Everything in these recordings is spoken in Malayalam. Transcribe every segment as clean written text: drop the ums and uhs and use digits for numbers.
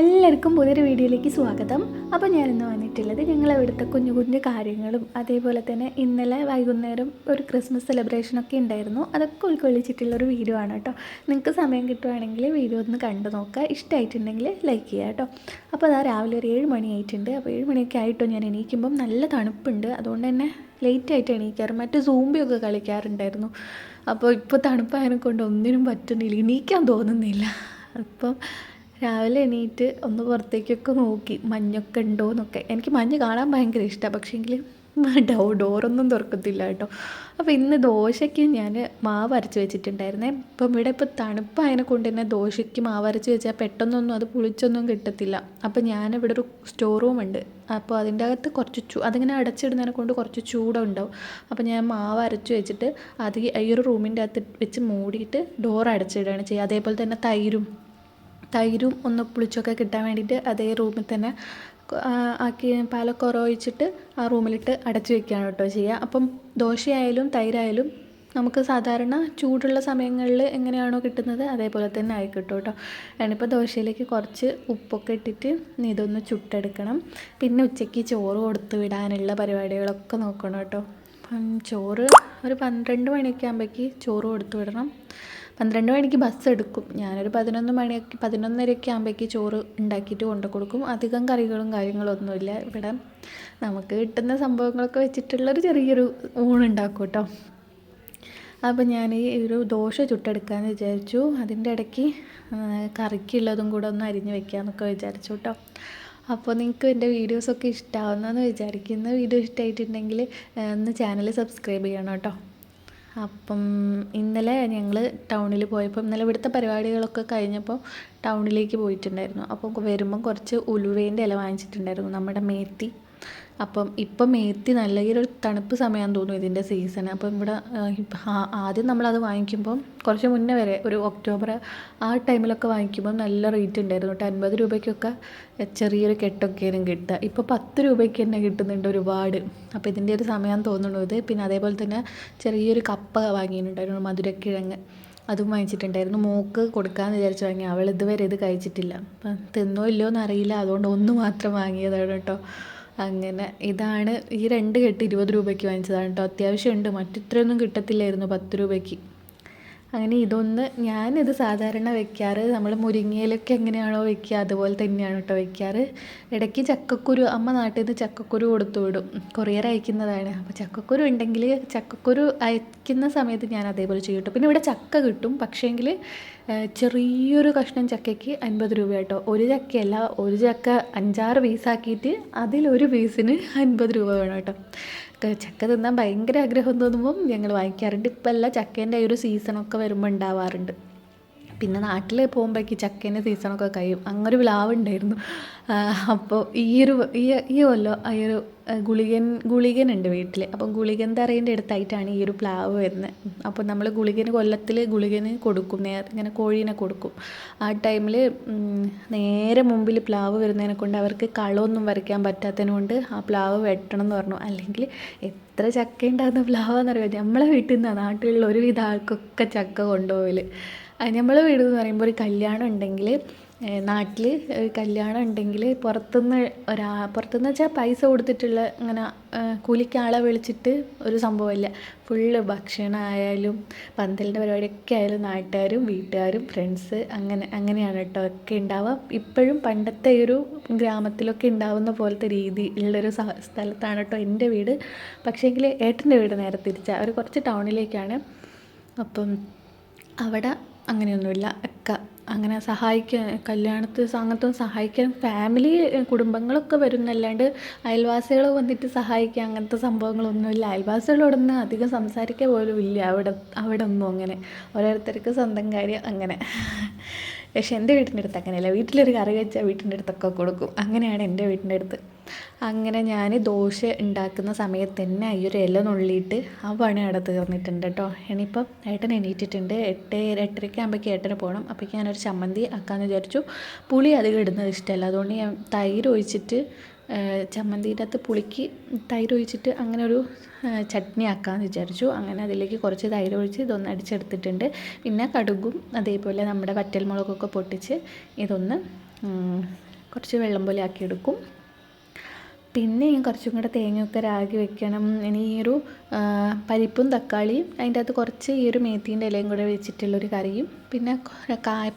എല്ലാവർക്കും പുതിയൊരു വീഡിയോയിലേക്ക് സ്വാഗതം. അപ്പോൾ ഞാനിന്ന് വന്നിട്ടുള്ളത് ഞങ്ങളിവിടുത്തെ കുഞ്ഞു കുഞ്ഞു കാര്യങ്ങളും അതേപോലെ തന്നെ ഇന്നലെ വൈകുന്നേരം ഒരു ക്രിസ്മസ് സെലിബ്രേഷനൊക്കെ ഉണ്ടായിരുന്നു. അതൊക്കെ ഉൾക്കൊള്ളിച്ചിട്ടുള്ളൊരു വീഡിയോ ആണ് കേട്ടോ. നിങ്ങൾക്ക് സമയം കിട്ടുവാണെങ്കിൽ വീഡിയോ ഒന്ന് കണ്ടു നോക്കുക. ഇഷ്ടമായിട്ടുണ്ടെങ്കിൽ ലൈക്ക് ചെയ്യുക കേട്ടോ. അപ്പോൾ അതാ രാവിലെ ഒരു 7 മണിയായിട്ടുണ്ട്. അപ്പോൾ 7 മണിയൊക്കെ ആയിട്ടോ ഞാൻ എണീക്കുമ്പം നല്ല തണുപ്പുണ്ട്. അതുകൊണ്ട് തന്നെ ലേറ്റായിട്ട് എണീക്കാറ്. മറ്റു സൂംബിയൊക്കെ കളിക്കാറുണ്ടായിരുന്നു. അപ്പോൾ ഇപ്പോൾ തണുപ്പായതിനെ കൊണ്ട് ഒന്നിനും പറ്റുന്നില്ല, എണീക്കാൻ തോന്നുന്നില്ല. അപ്പം രാവിലെ എണീറ്റ് ഒന്ന് പുറത്തേക്കൊക്കെ നോക്കി മഞ്ഞൊക്കെ ഉണ്ടോയെന്നൊക്കെ. എനിക്ക് മഞ്ഞ് കാണാൻ ഭയങ്കര ഇഷ്ടമാണ്, പക്ഷേങ്കിൽ ഡോറൊന്നും തുറക്കത്തില്ല കേട്ടോ. അപ്പോൾ ഇന്ന് ദോശയ്ക്ക് ഞാൻ മാവ് അരച്ച് വെച്ചിട്ടുണ്ടായിരുന്നേ. ഇപ്പം ഇവിടെ ഇപ്പോൾ തണുപ്പായതിനെ കൊണ്ട് തന്നെ ദോശയ്ക്ക് മാവ് അരച്ച് വെച്ചാൽ പെട്ടെന്നൊന്നും അത് പുളിച്ചൊന്നും കിട്ടത്തില്ല. അപ്പോൾ ഞാനിവിടെ ഒരു സ്റ്റോർ റൂമുണ്ട്. അപ്പോൾ അതിൻ്റെ അകത്ത് കുറച്ച് അതിങ്ങനെ അടച്ചിടുന്നതിനെ കൊണ്ട് കുറച്ച് ചൂടുണ്ടാവും. അപ്പോൾ ഞാൻ മാവ് അരച്ച് വെച്ചിട്ട് അത് ഈ ഒരു റൂമിൻ്റെ അകത്ത് വെച്ച് മൂടിയിട്ട് ഡോർ അടച്ചിടുകയാണ് ചെയ്യുക. അതേപോലെ തന്നെ തൈരും ഒന്ന് പുളിച്ചൊക്കെ കിട്ടാൻ വേണ്ടിയിട്ട് അതേ റൂമിൽ തന്നെ ആക്കി പാലൊക്കെ ഒഴിച്ചിട്ട് ആ റൂമിലിട്ട് അടച്ചു വെക്കുകയാണ് കേട്ടോ ചെയ്യുക. അപ്പം ദോശയായാലും തൈരായാലും നമുക്ക് സാധാരണ ചൂടുള്ള സമയങ്ങളിൽ എങ്ങനെയാണോ കിട്ടുന്നത് അതേപോലെ തന്നെ ആയി കിട്ടും കേട്ടോ. ഞാനിപ്പോൾ ദോശയിലേക്ക് കുറച്ച് ഉപ്പൊക്കെ ഇട്ടിട്ട് ഇതൊന്ന് ചുട്ടെടുക്കണം. പിന്നെ ഉച്ചയ്ക്ക് ചോറ് കൊടുത്ത് വിടാനുള്ള പരിപാടികളൊക്കെ നോക്കണം കേട്ടോ. ചോറ് ഒരു 12 മണിയൊക്കെ ആകുമ്പോഴേക്ക് ചോറ് കൊടുത്തു വിടണം. 12 മണിക്ക് ബസ് എടുക്കും. ഞാനൊരു 11:30 ആകുമ്പോഴേക്ക് ചോറ് ഉണ്ടാക്കിയിട്ട് കൊണ്ടു കൊടുക്കും. അധികം കറികളും കാര്യങ്ങളൊന്നുമില്ല ഇവിടെ. നമുക്ക് കിട്ടുന്ന സംഭവങ്ങളൊക്കെ വെച്ചിട്ടുള്ളൊരു ചെറിയൊരു ഊണുണ്ടാക്കും കേട്ടോ. അപ്പോൾ ഞാൻ ഈ ഒരു ദോശ ചുട്ടെടുക്കാമെന്ന് വിചാരിച്ചു. അതിൻ്റെ ഇടയ്ക്ക് കറിക്കുള്ളതും കൂടെ ഒന്ന് അരിഞ്ഞ് വെക്കാമെന്നൊക്കെ വിചാരിച്ചു കേട്ടോ. അപ്പോൾ നിങ്ങൾക്ക് എൻ്റെ വീഡിയോസൊക്കെ ഇഷ്ടമാവുന്നെന്ന് വിചാരിക്കുന്നു. വീഡിയോ ഇഷ്ടമായിട്ടുണ്ടെങ്കിൽ ഒന്ന് ചാനൽ സബ്സ്ക്രൈബ് ചെയ്യണം കേട്ടോ. അപ്പം ഇന്നലെ ഞങ്ങൾ ടൗണിൽ പോയപ്പോൾ ഇന്നലെ ഇവിടുത്തെ പരിപാടികളൊക്കെ കഴിഞ്ഞപ്പോൾ ടൗണിലേക്ക് പോയിട്ടുണ്ടായിരുന്നു. അപ്പോൾ വരുമ്പം കുറച്ച് ഉലുവേൻ്റെ ഇല വാങ്ങിച്ചിട്ടുണ്ടായിരുന്നു, നമ്മുടെ മേത്തി. അപ്പം ഇപ്പം മേത്തി നല്ല ഒരു തണുപ്പ് സമയമാണെന്ന് തോന്നുന്നു ഇതിൻ്റെ സീസൺ. അപ്പം ഇവിടെ ആദ്യം നമ്മളത് വാങ്ങിക്കുമ്പം കുറച്ച് മുന്നേ വരെ ഒരു ഒക്ടോബർ ആ ടൈമിലൊക്കെ വാങ്ങിക്കുമ്പം നല്ല റേറ്റ് ഉണ്ടായിരുന്നു കേട്ടോ. 50 രൂപയ്ക്കൊക്കെ ചെറിയൊരു കെട്ടൊക്കെയാണ് കിട്ടുക. ഇപ്പോൾ 10 രൂപയ്ക്ക് തന്നെ കിട്ടുന്നുണ്ട് ഒരുപാട്. അപ്പോൾ ഇതിൻ്റെ ഒരു സമയമാണെന്ന് തോന്നുന്നു ഇത്. പിന്നെ അതേപോലെ തന്നെ ചെറിയൊരു കപ്പ വാങ്ങിയിട്ടുണ്ടായിരുന്നു, മധുരക്കിഴങ്ങ്, അതും വാങ്ങിച്ചിട്ടുണ്ടായിരുന്നു. മോൾക്ക് കൊടുക്കാമെന്ന് വിചാരിച്ച് വാങ്ങി. അവൾ ഇതുവരെ ഇത് കഴിച്ചിട്ടില്ല. അപ്പം തിന്നോ ഇല്ലയോ എന്നറിയില്ല, അതുകൊണ്ട് ഒന്ന് മാത്രം വാങ്ങിയതാണ് കേട്ടോ. അങ്ങനെ ഇതാണ് ഈ 2 കെട്ട് 20 രൂപയ്ക്ക് വാങ്ങിച്ചതാണ് കേട്ടോ. അത്യാവശ്യമുണ്ട്, മറ്റിത്രയൊന്നും കിട്ടത്തില്ലായിരുന്നു 10 രൂപയ്ക്ക്. അങ്ങനെ ഞാനിത് സാധാരണ വെക്കാറ് നമ്മൾ മുരിങ്ങയിലൊക്കെ എങ്ങനെയാണോ വെക്കുക അതുപോലെ തന്നെയാണ് കേട്ടോ വെക്കാറ്. ഇടയ്ക്ക് ചക്കക്കുരു, അമ്മ നാട്ടിൽ നിന്ന് ചക്കക്കുരു കൊടുത്തു വിടും, കൊറിയർ അയക്കുന്നതാണ്. അപ്പോൾ ചക്കക്കുരു ഉണ്ടെങ്കിൽ ചക്കക്കുരു അയക്കുന്ന സമയത്ത് ഞാൻ അതേപോലെ ചെയ്യും കേട്ടോ. പിന്നെ ഇവിടെ ചക്ക കിട്ടും, പക്ഷേങ്കിൽ ചെറിയൊരു കഷ്ണം ചക്കയ്ക്ക് 50 രൂപ കേട്ടോ. ഒരു ചക്കയല്ല, ഒരു ചക്ക 5-6 പീസാക്കിയിട്ട് അതിലൊരു പീസിന് 50 രൂപ വേണം കേട്ടോ. ചക്ക തിന്നാൻ ഭയങ്കര ആഗ്രഹം തോന്നുമ്പം ഞങ്ങൾ വാങ്ങിക്കാറുണ്ട്. ഇപ്പം എല്ലാം ചക്കേൻ്റെ ഒരു സീസണൊക്കെ വരുമ്പോൾ ഉണ്ടാവാറുണ്ട്. പിന്നെ നാട്ടിൽ പോകുമ്പോഴേക്ക് ചക്കേൻ്റെ സീസണൊക്കെ കഴിയും. അങ്ങനൊരു പ്ലാവ് ഉണ്ടായിരുന്നു. അപ്പോൾ ഈ കൊല്ലം ഈ ഒരു ഗുളികനുണ്ട് വീട്ടിൽ. അപ്പം ഗുളികൻ തറേൻ്റെ അടുത്തായിട്ടാണ് ഈ ഒരു പ്ലാവ് വരുന്നത്. അപ്പോൾ നമ്മൾ ഗുളികന് കൊടുക്കും, ഇങ്ങനെ കോഴീനെ കൊടുക്കും. ആ ടൈമിൽ നേരെ മുമ്പിൽ പ്ലാവ് വരുന്നതിനെ കൊണ്ട് അവർക്ക് കളമൊന്നും വരയ്ക്കാൻ പറ്റാത്തതിനെ കൊണ്ട് ആ പ്ലാവ് വെട്ടണം എന്ന് പറഞ്ഞു. അല്ലെങ്കിൽ എത്ര ചക്ക ഉണ്ടാകുന്ന പ്ലാവാണെന്നറിയാം. നമ്മളെ വീട്ടിൽ നിന്നാണ് നാട്ടിലുള്ള ഒരുവിധ ആൾക്കൊക്കെ ചക്ക കൊണ്ടുപോകൽ. നമ്മളെ വീട് എന്ന് പറയുമ്പോൾ ഒരു കല്യാണം ഉണ്ടെങ്കിൽ, നാട്ടിൽ ഒരു കല്യാണം ഉണ്ടെങ്കിൽ പുറത്തുനിന്ന് വെച്ചാൽ പൈസ കൊടുത്തിട്ടുള്ള ഇങ്ങനെ കൂലിക്ക് ആളെ വിളിച്ചിട്ട് ഒരു സംഭവമില്ല. ഫുള്ള് ഭക്ഷണമായാലും പന്തലിൻ്റെ പരിപാടിയൊക്കെ ആയാലും നാട്ടുകാരും വീട്ടുകാരും ഫ്രണ്ട്സ് അങ്ങനെയാണ് കേട്ടോ ഒക്കെ ഉണ്ടാവുക. ഇപ്പോഴും പണ്ടത്തെ ഒരു ഗ്രാമത്തിലൊക്കെ ഉണ്ടാവുന്ന പോലത്തെ രീതി ഉള്ളൊരു സ്ഥലത്താണ് കേട്ടോ എൻ്റെ വീട്. പക്ഷേങ്കിൽ ഏട്ടൻ്റെ വീട് നേരെ തിരിച്ചാണ്. അവർ കുറച്ച് ടൗണിലേക്കാണ്. അപ്പം അവിടെ അങ്ങനെയൊന്നുമില്ല. ഒക്കെ അങ്ങനെ സഹായിക്കാൻ, കല്യാണത്തിന് അങ്ങനത്തെ സഹായിക്കാൻ ഫാമിലി കുടുംബങ്ങളൊക്കെ വരുന്നല്ലാണ്ട് അയൽവാസികൾ വന്നിട്ട് സഹായിക്കുക അങ്ങനത്തെ സംഭവങ്ങളൊന്നുമില്ല. അയൽവാസികളോടൊന്നും അധികം സംസാരിക്കുക പോലും ഇല്ല അവിടെ ഒന്നും. അങ്ങനെ ഓരോരുത്തർക്ക് സ്വന്തം കാര്യം അങ്ങനെ. പക്ഷെ എൻ്റെ വീട്ടിൻ്റെ അടുത്ത് അങ്ങനെയല്ല. വീട്ടിലൊരു കറി വെച്ചാൽ വീട്ടിൻ്റെ അടുത്തൊക്കെ കൊടുക്കും. അങ്ങനെയാണ് എൻ്റെ വീട്ടിൻ്റെ അടുത്ത്. അങ്ങനെ ഞാൻ ദോശ ഉണ്ടാക്കുന്ന സമയത്ത് തന്നെ ഈ ഒരു ഇല നുള്ളിയിട്ട് ആ പണി അവിടെ തീർന്നിട്ടുണ്ട് കേട്ടോ. ഇനിയിപ്പം ഏട്ടൻ എണീറ്റിട്ടുണ്ട്. 8-8:30 ആകുമ്പോഴേക്ക് ഏട്ടന് പോകണം. അപ്പോഴേക്ക് ഞാനൊരു ചമ്മന്തി ആക്കാമെന്ന് വിചാരിച്ചു. പുളി അധികം ഇടുന്നത് ഇഷ്ടമല്ല, അതുകൊണ്ട് ഞാൻ തൈര് ഒഴിച്ചിട്ട് ചമ്മന്തിൻ്റെ അകത്ത് പുളിക്ക് തൈര് ഒഴിച്ചിട്ട് അങ്ങനെ ഒരു ചട്നി ആക്കാമെന്ന് വിചാരിച്ചു. അങ്ങനെ അതിലേക്ക് കുറച്ച് തൈര് ഒഴിച്ച് ഇതൊന്ന് അടിച്ചെടുത്തിട്ടുണ്ട്. പിന്നെ കടുകും അതേപോലെ നമ്മുടെ വറ്റൽമുളകൊക്കെ പൊട്ടിച്ച് ഇതൊന്ന് കുറച്ച് വെള്ളം പോലെ ആക്കിയെടുക്കും. പിന്നെ ഞാൻ കുറച്ചും കൂടെ തേങ്ങയൊക്കെ രാഗി വെക്കണം. ഇനി ഈ ഒരു പരിപ്പും തക്കാളിയും അതിൻ്റെ അകത്ത് കുറച്ച് ഈ ഒരു മേത്തീൻ്റെ ഇലയും കൂടെ വെച്ചിട്ടുള്ളൊരു കറിയും, പിന്നെ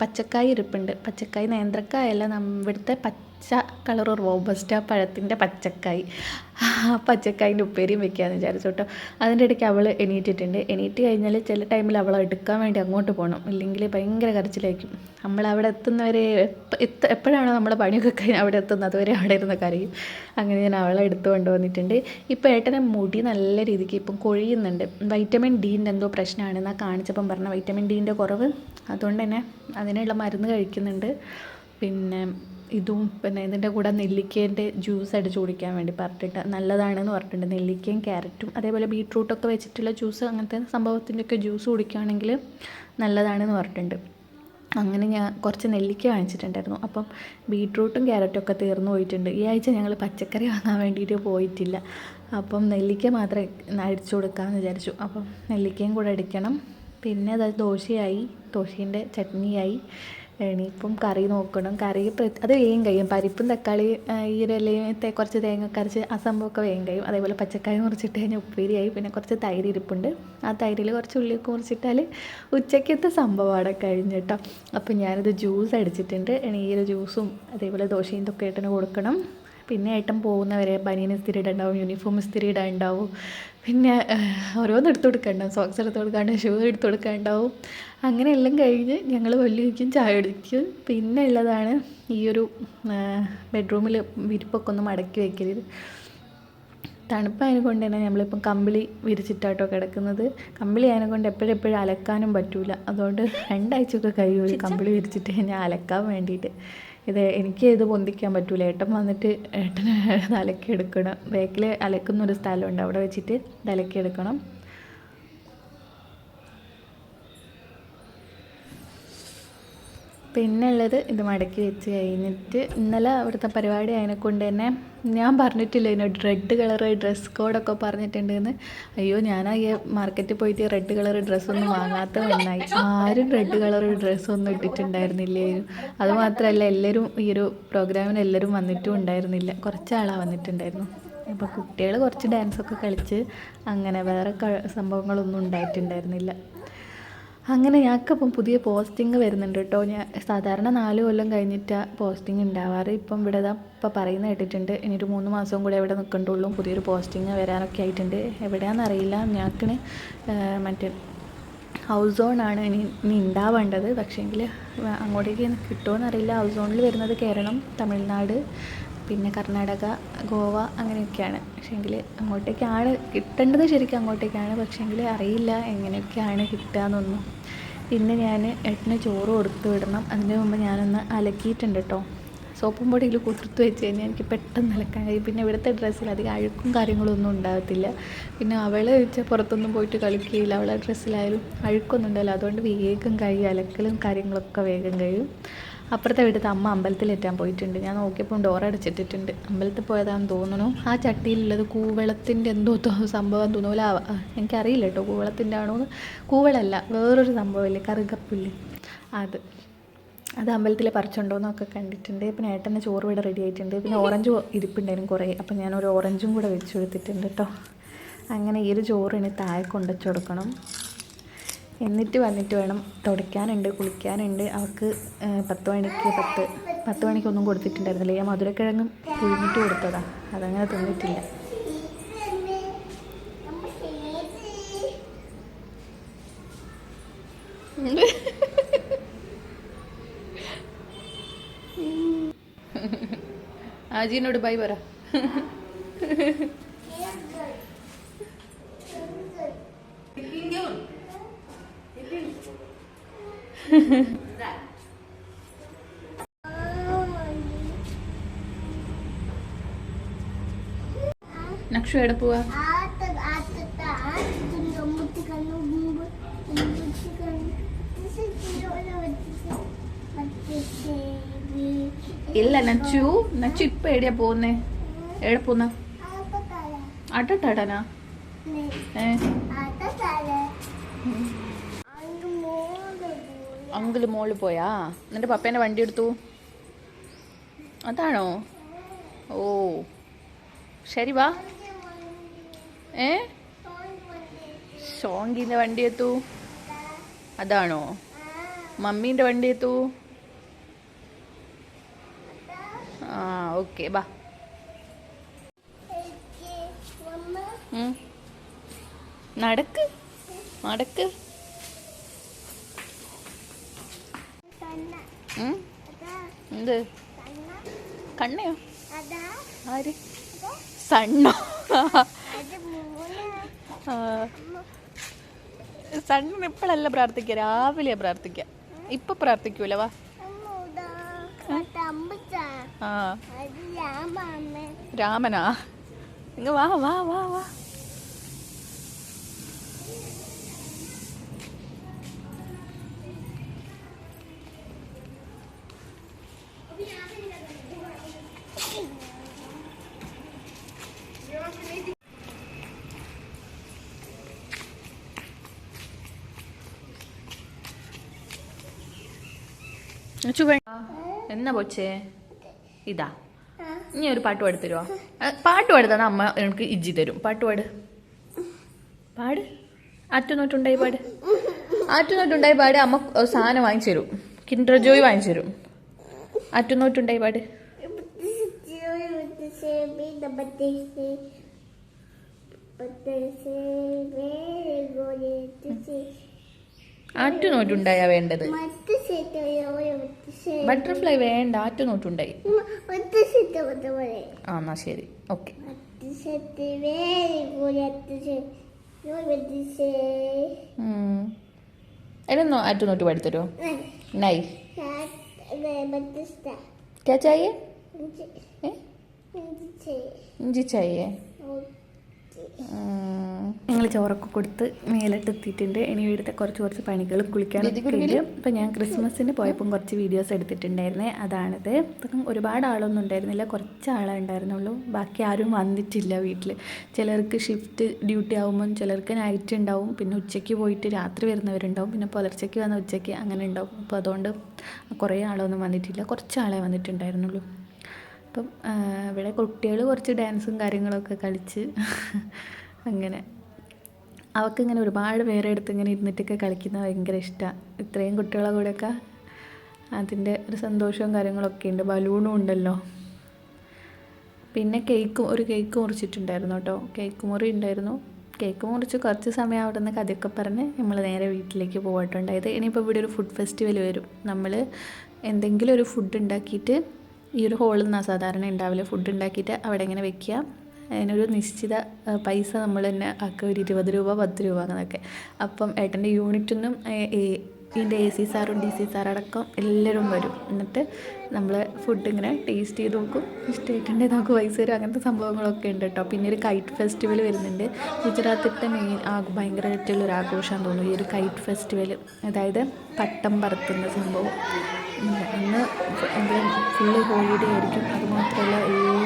പച്ചക്കായ ഇരിപ്പുണ്ട്. പച്ചക്കായ നേന്ത്രക്കായല്ല, ഇവിടുത്തെ പച്ച കളർ റോബസ്റ്റ പഴത്തിൻ്റെ പച്ചക്കായ്, പച്ചക്കായിൻ്റെ ഉപ്പേരിയും വെക്കാമെന്ന് വിചാരിച്ചു കേട്ടോ. അതിൻ്റെ ഇടയ്ക്ക് അവൾ എണീറ്റിട്ടുണ്ട്. എണീറ്റ് കഴിഞ്ഞാൽ ചില ടൈമിൽ അവളെ എടുക്കാൻ വേണ്ടി അങ്ങോട്ട് പോകണം, ഇല്ലെങ്കിൽ ഭയങ്കര കരച്ചിലായിരിക്കും. നമ്മളവിടെ എത്തുന്നവരെ എപ്പോഴാണോ നമ്മളെ പണിയൊക്കെ കഴിഞ്ഞ് അവിടെ എത്തുന്നത് അതുവരെ അവിടെ ഇരുന്ന് കരയും. അങ്ങനെ ഞാൻ അവളെ എടുത്തു കൊണ്ടുവന്നിട്ടുണ്ട്. ഇപ്പോൾ ഏട്ടനെ മുടി നല്ല രീതിക്ക് ഇപ്പം കൊഴിയുന്നുണ്ട്. വൈറ്റമിൻ ഡീൻ്റെ എന്തോ പ്രശ്നമാണെന്നാണ് കാണിച്ചപ്പം പറഞ്ഞ, വൈറ്റമിൻ ഡീൻ്റെ കുറവ്. അതുകൊണ്ട് തന്നെ അതിനുള്ള മരുന്ന് കഴിക്കുന്നുണ്ട്. പിന്നെ ഇതിൻ്റെ കൂടെ നെല്ലിക്കേൻ്റെ ജ്യൂസ് അടിച്ച് കുടിക്കാൻ വേണ്ടി പറഞ്ഞിട്ട് നല്ലതാണെന്ന് പറഞ്ഞിട്ടുണ്ട്. നെല്ലിക്കയും ക്യാരറ്റും അതേപോലെ ബീട്രൂട്ടൊക്കെ വെച്ചിട്ടുള്ള ജ്യൂസ്, അങ്ങനത്തെ സംഭവത്തിൻ്റെയൊക്കെ ജ്യൂസ് കുടിക്കുകയാണെങ്കിൽ നല്ലതാണെന്ന് പറഞ്ഞിട്ടുണ്ട്. അങ്ങനെ ഞാൻ കുറച്ച് നെല്ലിക്ക വാങ്ങിച്ചിട്ടുണ്ടായിരുന്നു. അപ്പം ബീട്രൂട്ടും ക്യാരറ്റും ഒക്കെ തീർന്നു പോയിട്ടുണ്ട്. ഈ ആഴ്ച ഞങ്ങൾ പച്ചക്കറി വാങ്ങാൻ വേണ്ടിയിട്ട് പോയിട്ടില്ല. അപ്പം നെല്ലിക്ക മാത്രമേ അടിച്ചു കൊടുക്കാമെന്ന് വിചാരിച്ചു. അപ്പം നെല്ലിക്കയും കൂടെ അടിക്കണം. പിന്നെ അതായത് ദോശേൻ്റെ ചട്നിയായി. ഇനിയിപ്പം കറി നോക്കണം. കറി അത് വേഗം കഴിയും. പരിപ്പും തക്കാളി ഈരലയും കുറച്ച് തേങ്ങ അരച്ച് ആ സംഭവമൊക്കെ വേഗം കഴിയും. അതേപോലെ പച്ചക്കായ മുറിച്ചിട്ട് കഴിഞ്ഞാൽ ഉപ്പേരിയായി. പിന്നെ കുറച്ച് തൈര് ഇരിപ്പുണ്ട്. ആ തൈരിൽ കുറച്ച് ഉള്ളിയൊക്കെ മുറിച്ചിട്ടാൽ ഉച്ചയ്ക്കത്തെ സംഭവമാണ് കഴിഞ്ഞ് കേട്ടോ. അപ്പം ഞാനിത് ജ്യൂസ് അടിച്ചിട്ടുണ്ട്. ഇനി ഈ ഒരു ജ്യൂസും അതേപോലെ ദോശയും ഇതൊക്കെ ഏട്ടന് കൊടുക്കണം. പിന്നെ ഏട്ടൻ പോകുന്നവരെ ബനിയൻ ഇസ്തിരി ഇടാനുണ്ടാവും, യൂണിഫോം ഇസ്തിരി ഇടാനുണ്ടാവും, പിന്നെ ഓരോന്ന് എടുത്തു കൊടുക്കാനുണ്ടാവും, സോക്സ് എടുത്ത് കൊടുക്കാനുണ്ടാവും, ഷൂ എടുത്ത് കൊടുക്കാനുണ്ടാവും. അങ്ങനെ എല്ലാം കഴിഞ്ഞ് ഞങ്ങൾ വെള്ളിക്കും ചായ കുടിക്കും. പിന്നെ ഉള്ളതാണ് ഈ ഒരു ബെഡ്റൂമിൽ വിരിപ്പൊക്കെ ഒന്ന് മടക്കി വയ്ക്കരുത്. തണുപ്പായതിനെ കൊണ്ട് തന്നെ നമ്മളിപ്പം കമ്പിളി വിരിച്ചിട്ടാട്ടോ കിടക്കുന്നത്. കമ്പിളി അതിനെ കൊണ്ട് എപ്പോഴെപ്പോഴും അലക്കാനും പറ്റില്ല. അതുകൊണ്ട് 2 ആഴ്ചയൊക്കെ കഴിയും ഒരു കമ്പിളി വിരിച്ചിട്ട് ഞാൻ അലക്കാൻ വേണ്ടിയിട്ട്. എനിക്ക് ഇത് പൊന്തിക്കാൻ പറ്റൂല. ഏട്ടൻ വന്നിട്ട് ഏട്ടന് അലക്കിയെടുക്കണം. ബാക്കിൽ അലക്കുന്നൊരു സ്ഥലമുണ്ട്, അവിടെ വെച്ചിട്ട് ഇത് അലക്കിയെടുക്കണം. പിന്നെ ഉള്ളത് ഇത് മടക്കി വെച്ച് കഴിഞ്ഞിട്ട് ഇന്നലെ അവിടുത്തെ പരിപാടി അതിനെക്കൊണ്ട് തന്നെ ഞാൻ പറഞ്ഞിട്ടില്ല ഇതിനോട് റെഡ് കളർ ഡ്രസ് കോഡൊക്കെ പറഞ്ഞിട്ടുണ്ടെന്ന്. അയ്യോ, ഞാൻ ഈ മാർക്കറ്റിൽ പോയിട്ട് റെഡ് കളർ ഡ്രസ്സൊന്നും വാങ്ങാത്ത നന്നായി. ആരും റെഡ് കളർ ഡ്രസ്സൊന്നും ഇട്ടിട്ടുണ്ടായിരുന്നില്ലേ. അതുമാത്രമല്ല എല്ലാവരും ഈ ഒരു പ്രോഗ്രാമിന് എല്ലാവരും വന്നിട്ടും ഉണ്ടായിരുന്നില്ല. കുറച്ചാളാണ് വന്നിട്ടുണ്ടായിരുന്നു. അപ്പോൾ കുട്ടികൾ കുറച്ച് ഡാൻസൊക്കെ കളിച്ച് അങ്ങനെ വേറെ സംഭവങ്ങളൊന്നും ഉണ്ടായിട്ടുണ്ടായിരുന്നില്ല. അങ്ങനെ ഞങ്ങൾക്കിപ്പം പുതിയ പോസ്റ്റിംഗ് വരുന്നുണ്ട് കേട്ടോ. ഞാൻ സാധാരണ 4 കൊല്ലം കഴിഞ്ഞിട്ടാണ് പോസ്റ്റിംഗ് ഉണ്ടാവാറ്. ഇപ്പം ഇവിടെ ഇപ്പം പറയുന്നത് കേട്ടിട്ടുണ്ട് ഇനി ഒരു 3 മാസവും കൂടെ ഇവിടെ നിൽക്കണ്ടുള്ളൂ, പുതിയൊരു പോസ്റ്റിംഗ് വരാനൊക്കെ ആയിട്ടുണ്ട്. എവിടെയാണെന്നറിയില്ല. ഞങ്ങൾക്ക് മറ്റേ ഹൗസ് സോണാണ് ഇനി ഉണ്ടാവേണ്ടത്. പക്ഷേങ്കിൽ അങ്ങോട്ടേക്ക് കിട്ടുമോയെന്നറിയില്ല. ഹൗസ് സോണിൽ വരുന്നത് കേരളം, തമിഴ്നാട്, പിന്നെ കർണാടക, ഗോവ അങ്ങനെയൊക്കെയാണ്. പക്ഷേങ്കിൽ അങ്ങോട്ടേക്കാണ് കിട്ടേണ്ടത്, ശരിക്കും അങ്ങോട്ടേക്കാണ്. പക്ഷേങ്കിൽ അറിയില്ല എങ്ങനെയൊക്കെയാണ് കിട്ടുകയെന്നൊന്നും. പിന്നെ ഞാൻ ഏട്ടന് ചോറ് കൊടുത്തു വിടണം. അതിന് മുമ്പ് ഞാനൊന്ന് അലക്കിയിട്ടുണ്ട് കേട്ടോ. സോപ്പും പൊടിയിൽ കുതിർത്ത് വെച്ച് കഴിഞ്ഞാൽ എനിക്ക് പെട്ടെന്ന് അലക്കാൻ കഴിയും. പിന്നെ ഇവിടുത്തെ ഡ്രസ്സിൽ അധികം അഴുക്കും കാര്യങ്ങളൊന്നും ഉണ്ടാകത്തില്ല. പിന്നെ അവൾ വെച്ചാൽ പുറത്തൊന്നും പോയിട്ട് കളിക്കുകയില്ല. അവളെ ഡ്രസ്സിലായാലും അഴുക്കൊന്നും ഉണ്ടല്ലോ. അതുകൊണ്ട് വേഗം കഴിയും, അലക്കലും കാര്യങ്ങളൊക്കെ വേഗം കഴിയും. അപ്പുറത്തെ വീട്ടിലത്തെ അമ്മ അമ്പലത്തിലെത്താൻ പോയിട്ടുണ്ട്. ഞാൻ നോക്കിയപ്പോൾ ഡോറടച്ചിട്ടിട്ടുണ്ട്. അമ്പലത്തിൽ പോയതാണെന്ന് തോന്നുന്നു. ആ ചട്ടിയിലുള്ളത് കൂവളത്തിൻ്റെ എന്തോ സംഭവം തോന്നൂല. എനിക്കറിയില്ല കേട്ടോ കൂവളത്തിൻ്റെ ആണോ. കൂവളല്ല, വേറൊരു സംഭവമില്ലേ, കറുകപ്പില്ലേ, അത് അമ്പലത്തിൽ പറിച്ചുണ്ടോയെന്നൊക്കെ കണ്ടിട്ടുണ്ട്. പിന്നെ ഏട്ടൻ്റെ ചോറ് ഇവിടെ റെഡി ആയിട്ടുണ്ട്. പിന്നെ ഓറഞ്ച് ഇരിപ്പുണ്ടായിരുന്നു കുറേ. അപ്പം ഞാനൊരു ഓറഞ്ചും കൂടെ വെച്ച് കൊടുത്തിട്ടുണ്ട് കേട്ടോ. അങ്ങനെ ഈ ഒരു ചോറിന് താഴെ കൊണ്ടുവച്ച് കൊടുക്കണം. എന്നിട്ട് വന്നിട്ട് വേണം തുടയ്ക്കാനുണ്ട്, കുളിക്കാനുണ്ട്. അവൾക്ക് 10 മണിക്കൊന്നും കൊടുത്തിട്ടുണ്ടായിരുന്നില്ല. ഞാൻ മധുരക്കിഴങ്ങും പുഴുങ്ങിട്ട് കൊടുത്തതാണ്, അതങ്ങനെ തിന്നിട്ടില്ല. ആജിനോട് ബൈ പറ. നക്ഷു എവിടെ പോവാ? ഇല്ല നച്ചു ഇപ്പൊ എവിടെയാ പോകുന്നേ? എവിടെ പോന്ന? ആട്ടാടാനാ? അങ്കിള് മോള് പോയാ? എന്നിട്ട് പപ്പേന്റെ വണ്ടി എടുത്തു. അതാണോ? ഓ ശരി വാ. ഷോങ്കിൻ്റെ വണ്ടി എത്തൂ. അതാണോ? മമ്മീൻ്റെ വണ്ടി എത്തൂ. ആ ഓക്കെ ബാ. നടക്ക് നടക്ക്. എന്ത് കണ്ണയോ? ആര്? സണ്ണോ? സണ്ണിന് ഇപ്പോഴല്ല പ്രാർത്ഥിക്കുക, രാവിലെ പ്രാർത്ഥിക്കുക. ഇപ്പൊ പ്രാർത്ഥിക്കൂല. വാ. ആ രാമനാ? ഇങ്ങ വാ വാ വാ വാ. എന്നാ പോച്ചേ? ഇതാ ഇനി ഒരു പാട്ട് പാടി തരുമോ? പാട്ട് പാടുതാണ് അമ്മ എനിക്ക് ഇജ്ജി തരും. പാട്ട് പാട്. പാട്. ആറ്റുനോട്ടുണ്ടായി പാട്. ആറ്റുനോട്ടുണ്ടായി പാട്. അമ്മ സാധനം വാങ്ങിച്ചു തരും. കിൻഡർ ജോയ് വാങ്ങിച്ചു തരും. ആറ്റുനോട്ടുണ്ടായി പാട്. ആറ്റുനോട്ടുണ്ടായാ വേണ്ടത്. ബട്ടർഫ്ലൈ വേണ്ട, ആറ്റുനോട്ടുണ്ടായി. ആ എന്നാ ശരി, ഓക്കെ. എന്നോ ആറ്റുനോട്ട് പാടിത്തരോ? നൈ क्या चाहिए? ഇഞ്ചി चाहिए. ഞങ്ങൾ ചോറൊക്കെ കൊടുത്ത് മേലിട്ട് എത്തിയിട്ടുണ്ട്. ഇനി ഇവിടുത്തെ കുറച്ച് പണികളും കുളിക്കാനൊക്കെ ഉണ്ട്. ഇപ്പം ഞാൻ ക്രിസ്മസിന് പോയപ്പം കുറച്ച് വീഡിയോസ് എടുത്തിട്ടുണ്ടായിരുന്നേ, അതാണിത്. ഇപ്പം ഒരുപാട് ആളൊന്നും ഉണ്ടായിരുന്നില്ല, കുറച്ച് ആളേ ഉണ്ടായിരുന്നുള്ളൂ. ബാക്കി ആരും വന്നിട്ടില്ല വീട്ടിൽ. ചിലർക്ക് ഷിഫ്റ്റ് ഡ്യൂട്ടി ആകുമ്പം ചിലർക്ക് നൈറ്റ് ഉണ്ടാവും, പിന്നെ ഉച്ചയ്ക്ക് പോയിട്ട് രാത്രി വരുന്നവരുണ്ടാവും, പിന്നെ പുലർച്ചയ്ക്ക് വന്ന ഉച്ചയ്ക്ക് അങ്ങനെ ഉണ്ടാവും. അപ്പോൾ അതുകൊണ്ട് കുറേ ആളൊന്നും വന്നിട്ടില്ല, കുറച്ച് ആളെ വന്നിട്ടുണ്ടായിരുന്നുള്ളൂ. അപ്പം ഇവിടെ കുട്ടികൾ കുറച്ച് ഡാൻസും കാര്യങ്ങളൊക്കെ കളിച്ച് അങ്ങനെ അവൾക്കിങ്ങനെ ഒരുപാട് പേരെ അടുത്ത് ഇങ്ങനെ ഇരുന്നിട്ടൊക്കെ കളിക്കുന്നത് ഭയങ്കര ഇഷ്ടമാണ്. ഇത്രയും കുട്ടികളെ കൂടെയൊക്കെ അതിൻ്റെ ഒരു സന്തോഷവും കാര്യങ്ങളൊക്കെ ഉണ്ട്. ബലൂണും ഉണ്ടല്ലോ. പിന്നെ ഒരു കേക്ക് മുറിച്ചിട്ടുണ്ടായിരുന്നു കേട്ടോ. കേക്ക് മുറി ഉണ്ടായിരുന്നു. കേക്ക് മുറിച്ച് കുറച്ച് സമയം അവിടെ നിന്ന് കഥയൊക്കെ പറഞ്ഞ് നമ്മൾ നേരെ വീട്ടിലേക്ക് പോയിട്ടുണ്ടായത്. ഇനിയിപ്പോൾ ഇവിടെ ഒരു ഫുഡ് ഫെസ്റ്റിവൽ വരും. നമ്മൾ എന്തെങ്കിലും ഒരു ഫുഡ് ഉണ്ടാക്കിയിട്ട്, ഈ ഒരു ഹോളിൽ നിന്നാണ് സാധാരണ ഉണ്ടാവില്ല, ഫുഡ് ഉണ്ടാക്കിയിട്ട് അവിടെ ഇങ്ങനെ വെക്കുക. അതിനൊരു നിശ്ചിത പൈസ നമ്മൾ തന്നെ ആക്കുക, ഒരു 20 രൂപ 10 രൂപ അങ്ങനെയൊക്കെ. അപ്പം ഏട്ടൻ്റെ യൂണിറ്റൊന്നും ഇതിൻ്റെ AC സാറും DC സാറടക്കം എല്ലാവരും വരും. എന്നിട്ട് നമ്മൾ ഫുഡ് ഇങ്ങനെ ടേസ്റ്റ് ചെയ്ത് നോക്കും, ഇഷ്ടമായിട്ടുണ്ടെങ്കിൽ നമുക്ക് പൈസ തരും. അങ്ങനത്തെ സംഭവങ്ങളൊക്കെ ഉണ്ട് കേട്ടോ. പിന്നെ ഒരു കൈറ്റ് ഫെസ്റ്റിവൽ വരുന്നുണ്ട്. ഗുജറാത്തിൻ്റെ ഭയങ്കരമായിട്ടുള്ളൊരു ആഘോഷമാണെന്ന് തോന്നുന്നു ഈ ഒരു കൈറ്റ് ഫെസ്റ്റിവൽ. അതായത് പട്ടം പറത്തുന്ന സംഭവം. അന്ന് ഫുള്ള് ഹോളിഡേ ആയിരിക്കും. അതുമാത്രമല്ല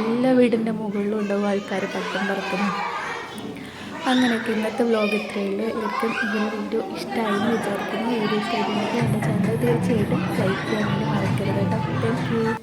എല്ലാ വീടിൻ്റെ മുകളിലും ഉണ്ടാവും ആൾക്കാർ പട്ടം പറത്തുന്നു. അങ്ങനെയൊക്കെ ഇന്നത്തെ വ്ലോഗ് ഇത്രയുള്ളൂ. എല്ലാവർക്കും ഇതിൻ്റെ വീഡിയോ ഇഷ്ടമായെന്ന് വിചാരിക്കുന്നു. വീഡിയോ ഇഷ്ടമായിട്ടുണ്ടെങ്കിൽ എൻ്റെ ചാനൽ തീർച്ചയായിട്ടും ലൈക്ക് ചെയ്യാൻ വേണ്ടി മറക്കരുത് കേട്ടോ. Thank you.